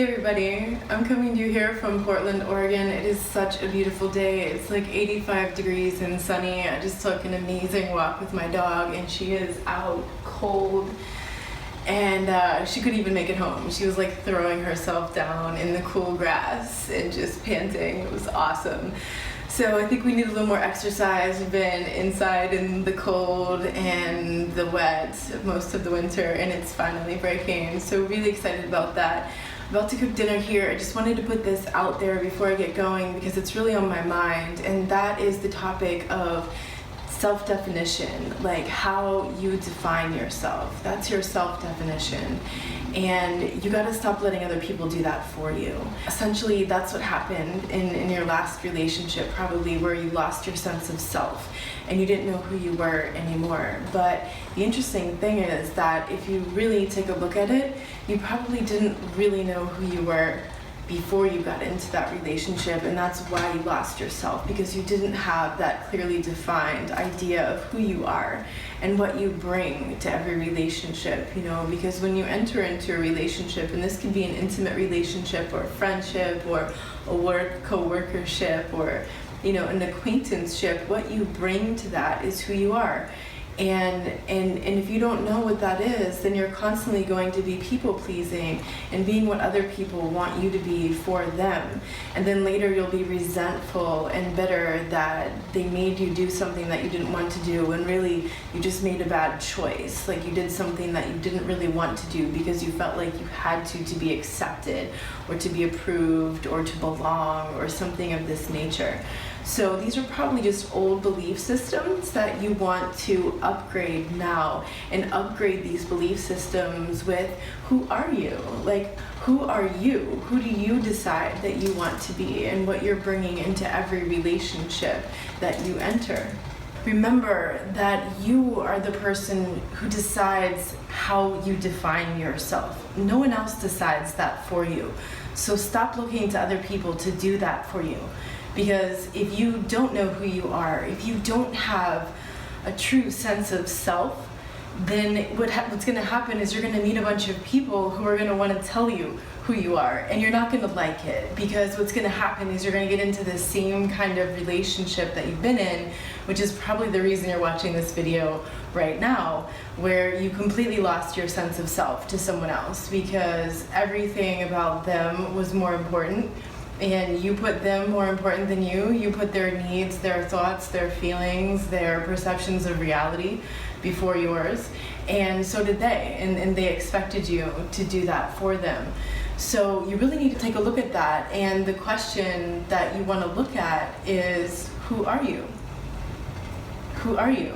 Hey everybody, I'm coming to you here from Portland, Oregon. It is such a beautiful day. It's like 85 degrees and sunny. I just took an amazing walk with my dog and she is out cold and she couldn't even make it home. She was like throwing herself down in the cool grass and just panting. It was awesome. So I think we need a little more exercise. We've been inside in the cold and the wet most of the winter and it's finally breaking. So really excited about that. About to cook dinner here. I just wanted to put this out there before I get going because it's really on my mind, and that is the topic of self-definition, like how you define yourself. That's your self-definition, and you got to stop letting other people do that for you. Essentially, that's what happened in your last relationship, probably, where you lost your sense of self and you didn't know who you were anymore. But the interesting thing is that if you really take a look at it, you probably didn't really know who you were before you got into that relationship, and that's why you lost yourself, because you didn't have that clearly defined idea of who you are and what you bring to every relationship, you know, because when you enter into a relationship, and this can be an intimate relationship or a friendship or a co-workership or, you know, an acquaintanceship, what you bring to that is who you are. And if you don't know what that is, then you're constantly going to be people-pleasing and being what other people want you to be for them. And then later you'll be resentful and bitter that they made you do something that you didn't want to do when really you just made a bad choice. Like you did something that you didn't really want to do because you felt like you had to be accepted or to be approved or to belong or something of this nature. So these are probably just old belief systems that you want to upgrade now, and upgrade these belief systems with who are you? Like, who are you? Who do you decide that you want to be, and what you're bringing into every relationship that you enter? Remember that you are the person who decides how you define yourself. No one else decides that for you. So stop looking to other people to do that for you. Because if you don't know who you are, if you don't have a true sense of self, then what's going to happen is you're going to meet a bunch of people who are going to want to tell you who you are, and you're not going to like it, because what's going to happen is you're going to get into the same kind of relationship that you've been in, which is probably the reason you're watching this video right now, where you completely lost your sense of self to someone else because everything about them was more important. And you put them more important than you. You put their needs, their thoughts, their feelings, their perceptions of reality before yours. And so did they. And they expected you to do that for them. So you really need to take a look at that. And the question that you want to look at is, who are you? Who are you?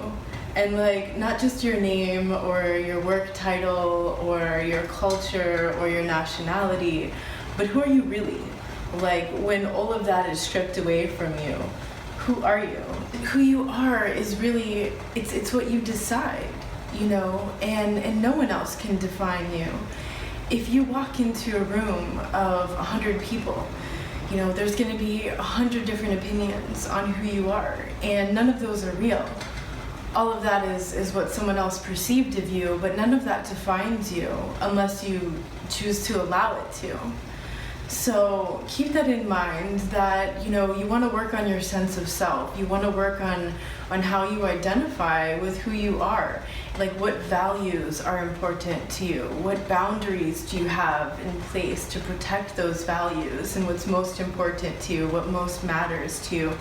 And like, not just your name or your work title or your culture or your nationality, but who are you really? Like, when all of that is stripped away from you, who are you? Who you are is really, it's what you decide, you know, and no one else can define you. If you walk into a room of 100 people, you know, there's going to be 100 different opinions on who you are, and none of those are real. All of that is what someone else perceived of you, but none of that defines you unless you choose to allow it to. So keep that in mind, that, you know, you want to work on your sense of self. You want to work on how you identify with who you are. Like, what values are important to you? What boundaries do you have in place to protect those values, and what's most important to you, what most matters to you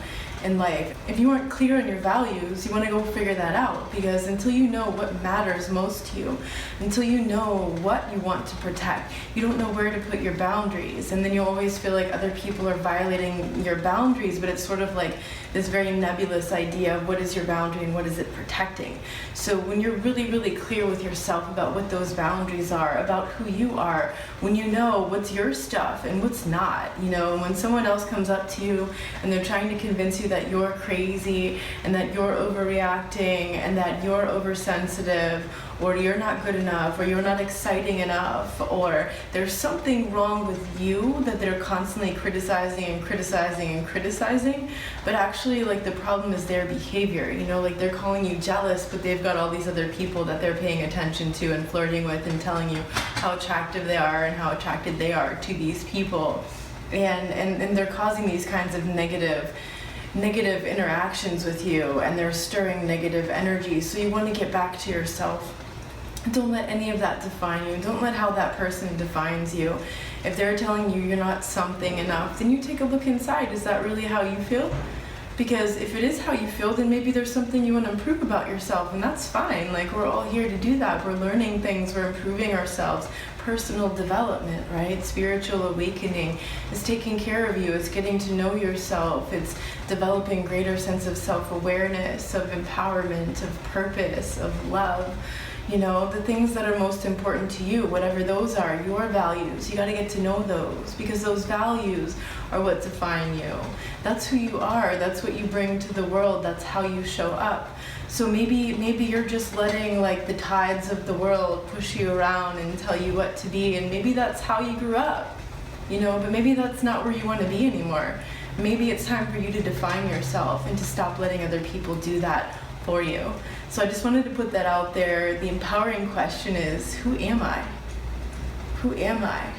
in life? If you aren't clear on your values, you want to go figure that out, because until you know what matters most to you, until you know what you want to protect, you don't know where to put your boundaries, and then you always feel like other people are violating your boundaries, but it's sort of like this very nebulous idea of what is your boundary and what is it protecting. So when you're really, really clear with yourself about what those boundaries are, about who you are, when you know what's your stuff and what's not, you know, when someone else comes up to you and they're trying to convince you that you're crazy and that you're overreacting and that you're oversensitive, or you're not good enough, or you're not exciting enough, or there's something wrong with you that they're constantly criticizing and criticizing and criticizing, but actually like the problem is their behavior, you know, like they're calling you jealous, but they've got all these other people that they're paying attention to and flirting with and telling you how attractive they are and how attracted they are to these people, and they're causing these kinds of negative interactions with you, and they're stirring negative energy. So you want to get back to yourself. Don't let any of that define you. Don't let how that person defines you. If they're telling you you're not something enough, then you take a look inside. Is that really how you feel? Because if it is how you feel, then maybe there's something you want to improve about yourself, and that's fine. Like, we're all here to do that. We're learning things, we're improving ourselves. Personal development, right? Spiritual awakening is taking care of you. It's getting to know yourself. It's developing greater sense of self-awareness, of empowerment, of purpose, of love. You know, the things that are most important to you, whatever those are, your values, you got to get to know those, because those values are what define you. That's who you are. That's what you bring to the world. That's how you show up. So maybe you're just letting like the tides of the world push you around and tell you what to be, and maybe that's how you grew up, you know, but maybe that's not where you want to be anymore. Maybe it's time for you to define yourself and to stop letting other people do that for you. So I just wanted to put that out there. The empowering question is, who am I? Who am I?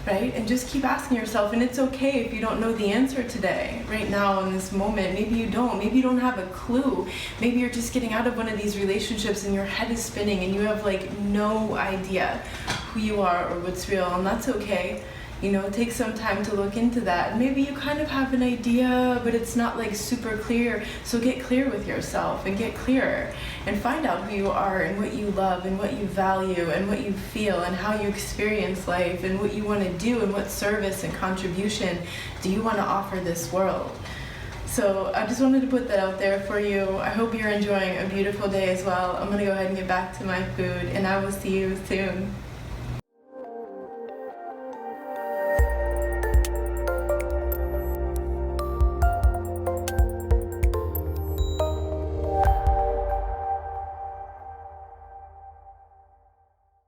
Right? And just keep asking yourself, and it's okay if you don't know the answer today, right now in this moment. Maybe you don't. Maybe you don't have a clue. Maybe you're just getting out of one of these relationships and your head is spinning and you have like no idea who you are or what's real, and that's okay. You know, take some time to look into that. Maybe you kind of have an idea, but it's not like super clear. So get clear with yourself and get clearer and find out who you are and what you love and what you value and what you feel and how you experience life and what you want to do and what service and contribution do you want to offer this world. So I just wanted to put that out there for you. I hope you're enjoying a beautiful day as well. I'm going to go ahead and get back to my food, and I will see you soon.